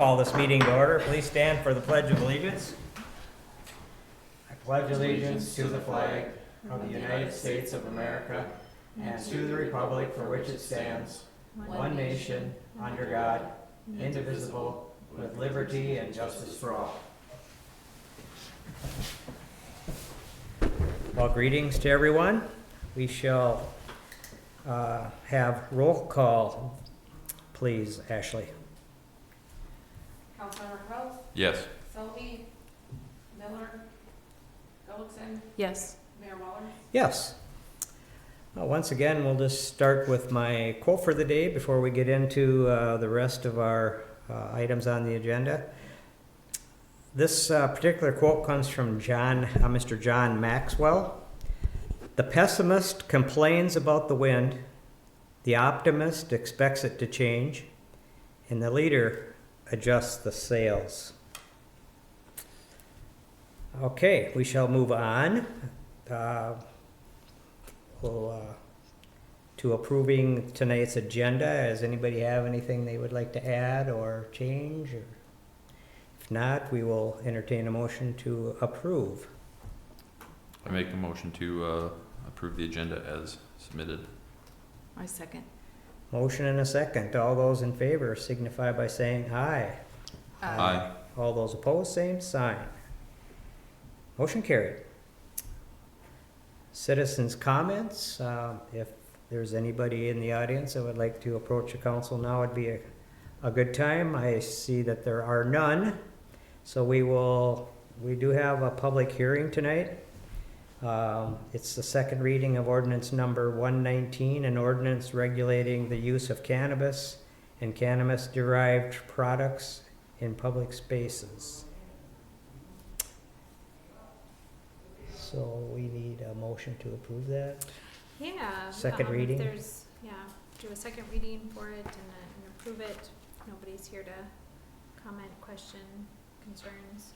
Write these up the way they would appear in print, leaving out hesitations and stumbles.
Call this meeting to order. Please stand for the Pledge of Allegiance. I pledge allegiance to the flag of the United States of America and to the republic for which it stands, one nation, under God, indivisible, with liberty and justice for all. Well, greetings to everyone. We shall have roll call, please, Ashley. Councilmember Kraus, Yes. Selby, Miller, Gullickson, Yes. Mayor Waller. Yes. Well, once again, we'll just start with my quote for the day before we get into the rest of our items on the agenda. This particular quote comes from Mr. John Maxwell. The pessimist complains about the wind, the optimist expects it to change, and the leader adjusts the sails. Okay, we shall move on to approving tonight's agenda. Does anybody have anything they would like to add or change? Or if not, we will entertain a motion to approve. I make a motion to approve the agenda as submitted. I second. Motion and a second. All those in favor signify by saying aye. Aye. All those opposed, same sign. Motion carried. Citizens' comments. If there's anybody in the audience that would like to approach the council now, would be a good time. I see that there are none. So we do have a public hearing tonight. It's the second reading of ordinance number 119, an ordinance regulating the use of cannabis and cannabis-derived products in public spaces. So we need a motion to approve that. Yeah. Second reading? If there's, do a second reading for it and approve it. Nobody's here to comment, question, concerns.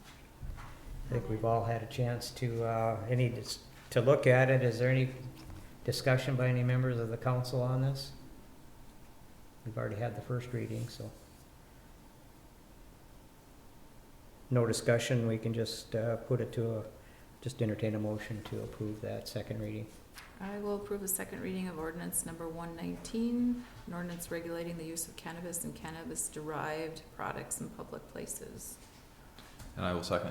I think we've all had a chance to look at it. Is there any discussion by any members of the council on this? We've already had the first reading, so. No discussion, we can just just entertain a motion to approve that second reading. I will approve a second reading of ordinance number 119, an ordinance regulating the use of cannabis and cannabis-derived products in public places. And I will second.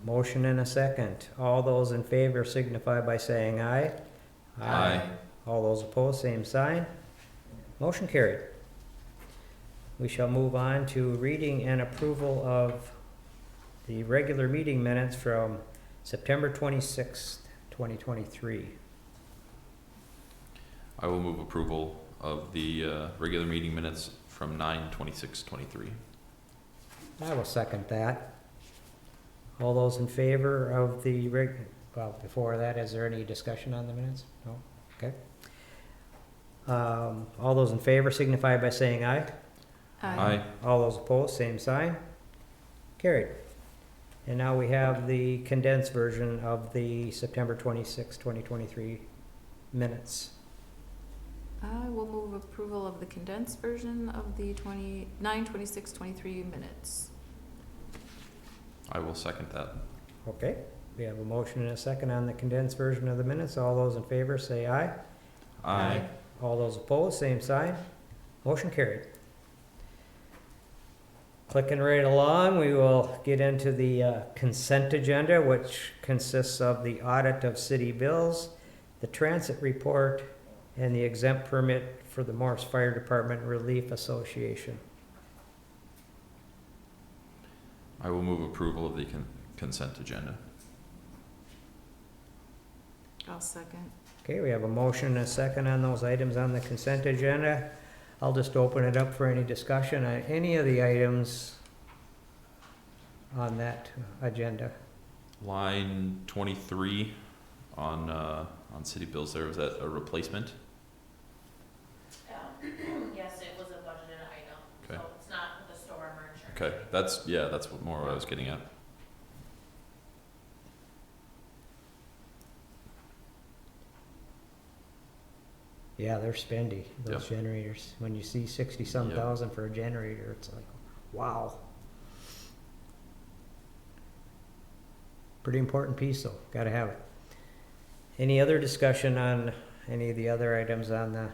Motion and a second. All those in favor signify by saying aye. Aye. All those opposed, same sign. Motion carried. We shall move on to reading and approval of the regular meeting minutes from September 26th, 2023. I will move approval of the regular meeting minutes from 9/26/23. I will second that. All those in favor of the well, before that, is there any discussion on the minutes? No? Okay. All those in favor signify by saying aye. Aye. All those opposed, same sign. Carried. And now we have the condensed version of the September 26, 2023 minutes. I will move approval of the condensed version of the 9/26/23 minutes. I will second that. Okay, we have a motion and a second on the condensed version of the minutes. All those in favor say aye. Aye. All those opposed, same sign. Motion carried. Clicking right along, we will get into the consent agenda, which consists of the audit of city bills, the transit report, and the exempt permit for the Morris Fire Department Relief Association. I will move approval of the consent agenda. I'll second. Okay, we have a motion and a second on those items on the consent agenda. I'll just open it up for any discussion on any of the items on that agenda. Line 23 on city bills there, was that a replacement? Yes, it was a budgeted item, Okay. so it's not the storm or insurance. Okay, that's what I was getting at. Yeah, they're spendy, those Yep. generators. When you see 60-some Yep. thousand for a generator, it's like, wow. Pretty important piece though, gotta have it. Any other discussion on any of the other items on the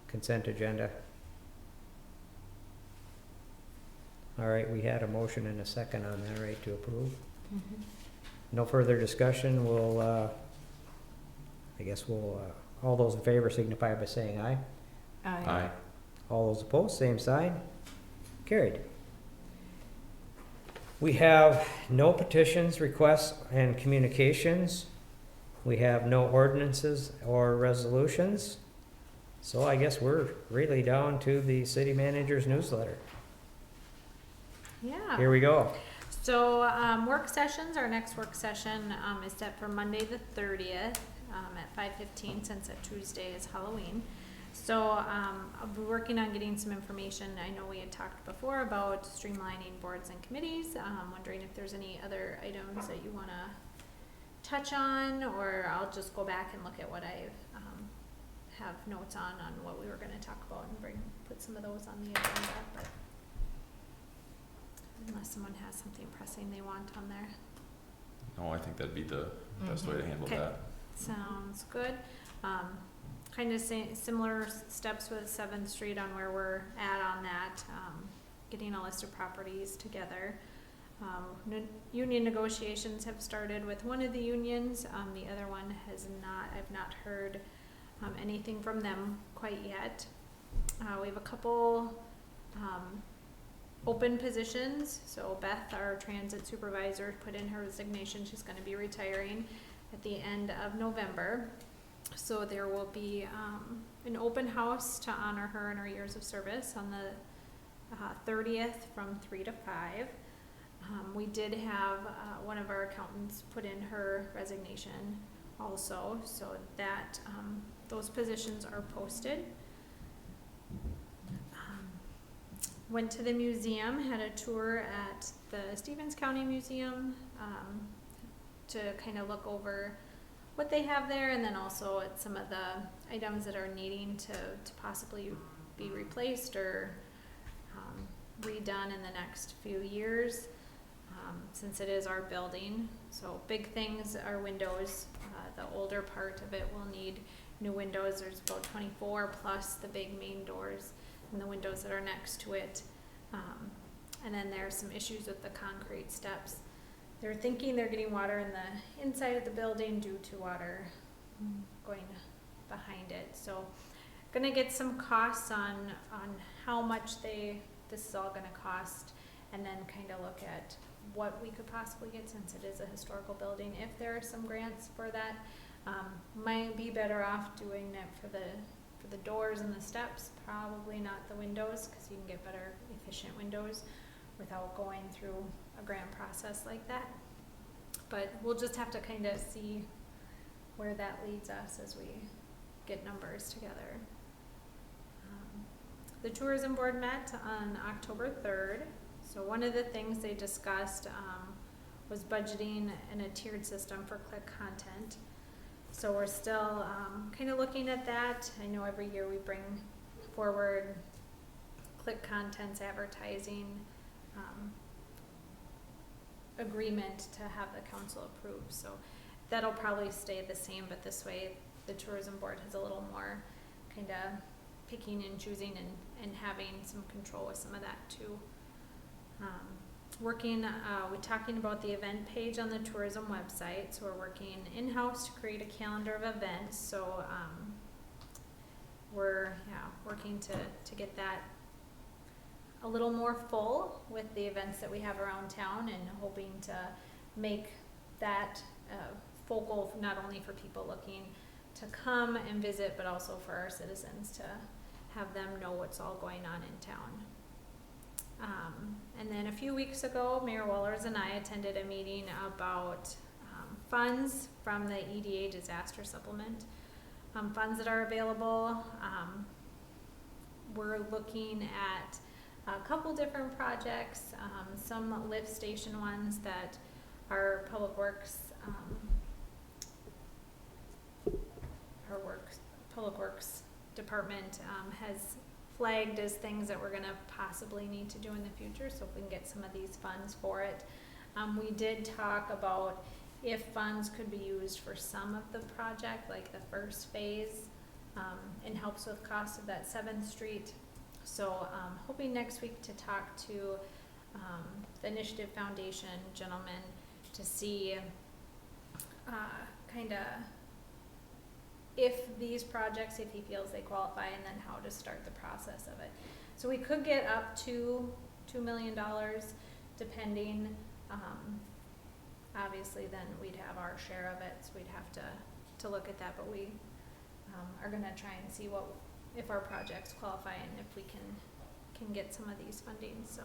consent agenda? All right, we had a motion and a second on that, right, to approve? No further discussion, all those in favor signify by saying aye. Aye. All those opposed, same sign. Carried. We have no petitions, requests, and communications. We have no ordinances or resolutions. So I guess we're really down to the city manager's newsletter. Yeah. Here we go. So, work sessions, our next work session, is set for Monday the 30th, at 5:15, since that Tuesday is Halloween. So, I'll be working on getting some information. I know we had talked before about streamlining boards and committees. Wondering if there's any other items that you wanna touch on, or I'll just go back and look at what I, have notes on what we were gonna talk about and put some of those on the agenda, but unless someone has something pressing they want on there. No, I think that'd be the best way to handle Okay. that. Sounds good. Kind of similar steps with 7th Street on where we're at on that, getting a list of properties together. Union negotiations have started with one of the unions, the other one has not. I've not heard anything from them quite yet. We have a couple open positions. So Beth, our transit supervisor, put in her resignation. She's going to be retiring at the end of November. So there will be an open house to honor her and her years of service on the 30th from 3 to 5. We did have one of our accountants put in her resignation also, so that those positions are posted. Went to the museum, had a tour at the Stevens County Museum to kind of look over what they have there, and then also at some of the items that are needing to possibly be replaced or redone in the next few years, since it is our building. So big things are windows. The older part of it will need new windows. There's about 24 plus the big main doors and the windows that are next to it. And then there's some issues with the concrete steps. They're thinking they're getting water in the inside of the building due to water going behind it. So gonna get some costs on how much this is all gonna cost, and then kind of look at what we could possibly get, since it is a historical building. If there are some grants for that, might be better off doing it for the doors and the steps, probably not the windows, because you can get better efficient windows without going through a grant process like that. But we'll just have to kind of see where that leads us as we get numbers together. The tourism board met on October 3rd. So one of the things they discussed was budgeting and a tiered system for click content. So we're still kind of looking at that. I know every year we bring forward click content's advertising agreement to have the council approve. So that'll probably stay the same, but this way the tourism board has a little more kind of picking and choosing and having some control with some of that too. We're talking about the event page on the tourism website. So we're working in-house to create a calendar of events. So we're working to get that a little more full with the events that we have around town, and hoping to make that focal not only for people looking to come and visit, but also for our citizens to have them know what's all going on in town. And then a few weeks ago, Mayor Wallers and I attended a meeting about funds from the EDA disaster supplement, funds that are available. We're looking at a couple different projects, some lift station ones that our Public Works department has flagged as things that we're going to possibly need to do in the future, so if we can get some of these funds for it. We did talk about if funds could be used for some of the project, like the first phase, and helps with cost of that 7th Street. So, hoping next week to talk to, the Initiative Foundation gentleman to see, kinda if these projects, if he feels they qualify, and then how to start the process of it. So we could get up to $2 million, depending, obviously then we'd have our share of it, so we'd have to look at that, but we, are gonna try and see what, if our projects qualify and if we can get some of these funding, so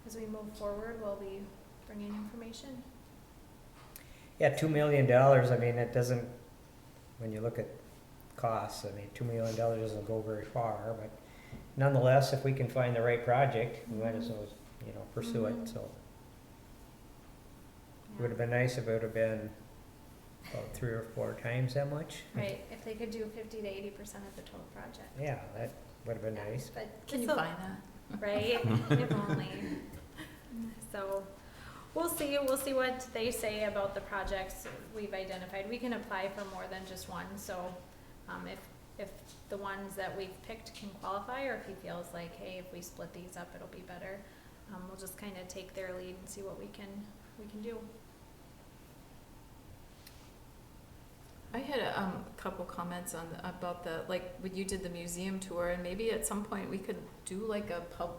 as we move forward, we'll be bringing information. Yeah, $2 million, I mean, it doesn't, when you look at costs, I mean, $2 million doesn't go very far, but nonetheless, if we can find the right project, we might as well, pursue Mhm. it, so. It Yeah. would have been nice if it would have been about 3 or 4 times that much. Right, if they could do 50 to 80% of the total project. Yeah, that would have been Yeah, nice. But Can you it's a- find that? Right, if only. So, we'll see what they say about the projects we've identified. We can apply for more than just one, so, if the ones that we've picked can qualify, or if he feels like, hey, if we split these up, it'll be better, we'll just kinda take their lead and see what we can do. I had a couple comments about when you did the museum tour, and maybe at some point we could do like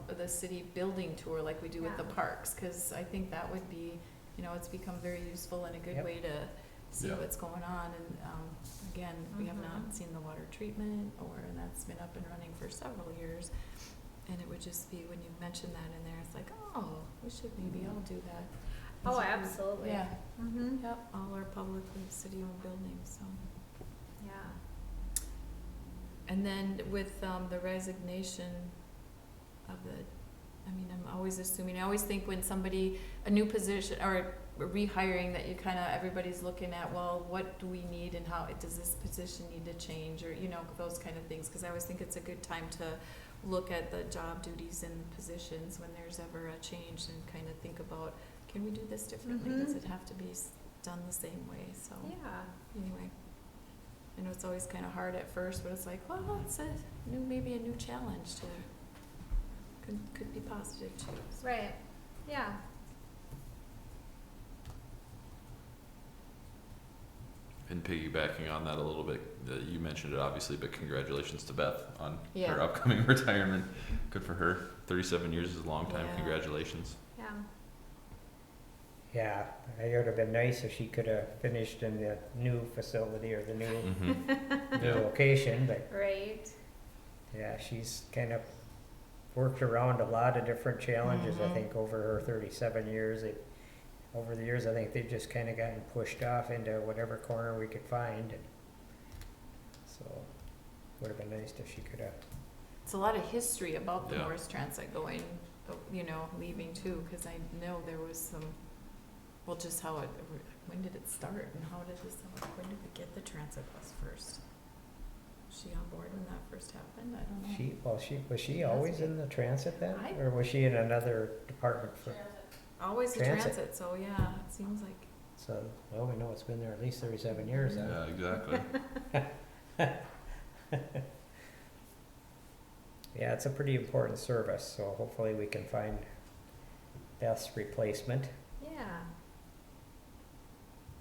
the city building tour like we do with the Yeah. parks, cause I think that would be, it's become very useful and a good Yep. way to see Yeah. what's going on, and, again, we have not Mhm. seen the water treatment, and that's been up and running for several years, and it would just be, when you mention that in there, it's like, oh, we should maybe all do that. Oh, As a group. absolutely. Yeah, Mm-hmm, yep, all our publicly city-owned buildings, so. yeah. And then with the resignation of I'm always assuming, I always think when somebody, a new position or rehiring, that you everybody's looking at, well, what do we need and how, does this position need to change, or, those kind of things, because I always think it's a good time to look at the job duties and positions when there's ever a change, and kind of think about, can we do this differently? Does Mhm. it have to be done the same way? So Yeah. anyway, I know it's always kind of hard at first, but it's like, well, it's maybe a new challenge to, could be positive too. So. Right, yeah. And piggybacking on that a little bit, you mentioned it obviously, but congratulations to Beth on Yeah. her upcoming retirement. Good for her. 37 years is a long time. Yeah. Congratulations. Yeah. Yeah, it would have been nice if she could have finished in the new facility or the new, Mm-hmm. new location, but Right. yeah, she's kind of worked around a lot of different challenges, I Mhm. think, over her 37 years. Over the years, I think they've just kind of gotten pushed off into whatever corner we could find. And so, would have been nice if she could have. It's a lot of history about the Yeah. Norris Transit going, leaving too, because I know there was some, just how when did it start, and when did we get the transit bus first? Was she on board when that first happened? I don't know. Was she always in the transit then? I- Or was she in another department for, Always the Transit. transit, so yeah, it seems like. so, well, we know it's been there at least 37 years then. Yeah, exactly. Yeah, it's a pretty important service, so hopefully we can find Beth's replacement. Yeah.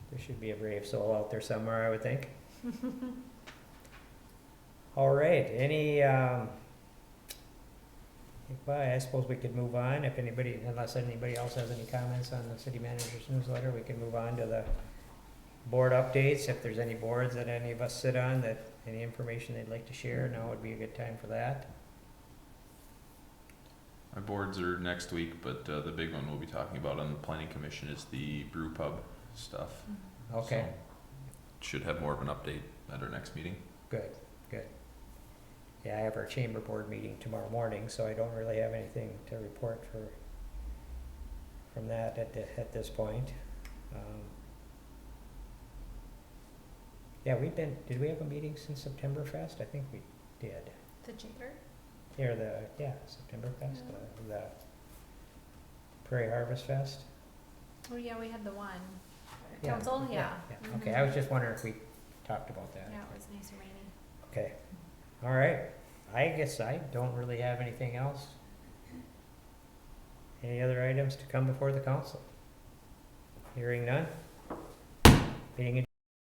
There should be a brave soul out there somewhere, I would think. All right, well, I suppose we could move on unless anybody else has any comments on the city manager's newsletter, we can move on to the board updates. If there's any boards that any of us sit on, that any information they'd like to share, now would be a good time for that. My boards are next week, but the big one we'll be talking about on the planning commission is the brew pub stuff. Okay, So, should have more of an update at our next meeting. good. Yeah, I have our chamber board meeting tomorrow morning, so I don't really have anything to report from that at this point. Yeah, did we have a meeting since September Fest? I think we did. The chamber? September Fest, the Prairie Harvest Fest. Oh, yeah, we had the one. Yeah, council, yeah. Okay, I was just wondering if we talked about that. Yeah, it was nice and rainy. Okay, all right. I guess I don't really have anything else. Any other items to come before the council? Hearing none? Meeting adjourned.